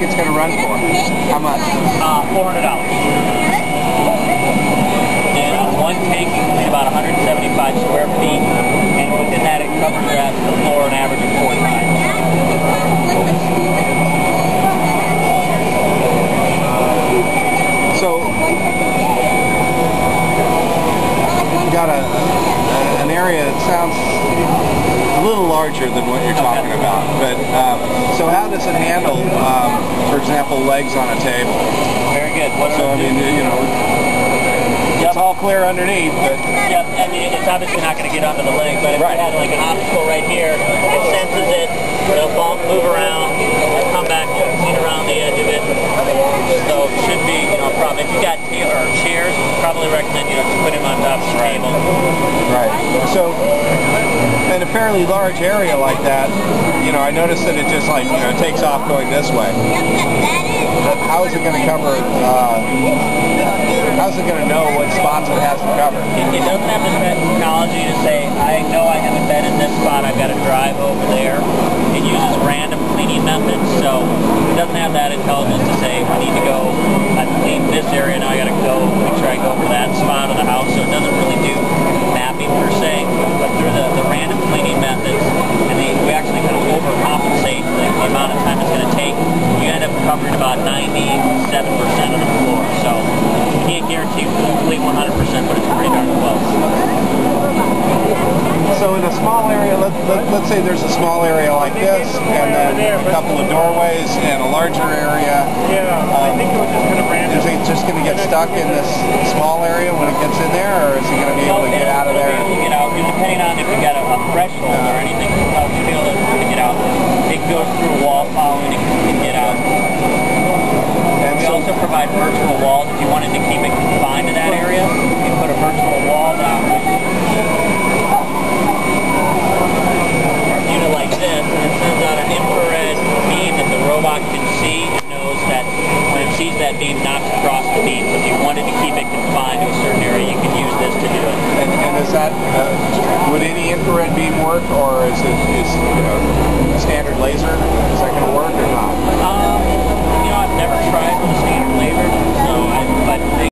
think it's going to run for? How much? $400. And one tank you can clean about 175 square feet, and within that it covers the floor an average of 4 times. So, you got an area that sounds a little larger than what you're talking about, but so how does it handle, for example, legs on a table? Very good. So I mean, you know, it's all clear underneath, but yep. I mean, it's obviously not going to get onto the leg, but if you had like an obstacle right here, it senses it, it'll bump, move around, come back, clean around the edge of it. So it should be, you know, a problem. If you got chairs, probably recommend you put them on top of the table. Right. So, in a fairly large area like that, you know, I noticed that it just like, you know, takes off going this way. How is it going to cover, how's it going to know what spots it has to cover? It doesn't have the technology to say, I know I have a bed in this spot, I've got to drive over there. It uses random cleaning methods, so it doesn't have that intelligence to say, I need to go, I've cleaned this area, now I got to go, make sure I go over that spot of the house, so it doesn't really do mapping per se, but through the random cleaning methods, and we actually kind of overcompensate the amount of time it's going to take. You end up covering about 97% of the floor, so you can't guarantee complete 100%, but it's pretty darn close. So in a small area, let's say there's a small area like this, and then a couple of doorways, and a larger area. I think it was just kind of random. Is it just going to get stuck in this small area when it gets in there, or is it going to be able to get out of there? It'll be able to get out, depending on if you got a threshold or anything, it should be able to get out. It goes through a wall following, it can get out. And we also provide virtual walls. If you wanted to keep it confined to that area, you can put a virtual wall down. Unit like this, and it sends out an infrared beam that the robot can see and knows that when it sees that beam, knocks across the beam. So if you wanted to keep it confined to a certain area, you can use this to do it. And is that, would any infrared beam work, or is it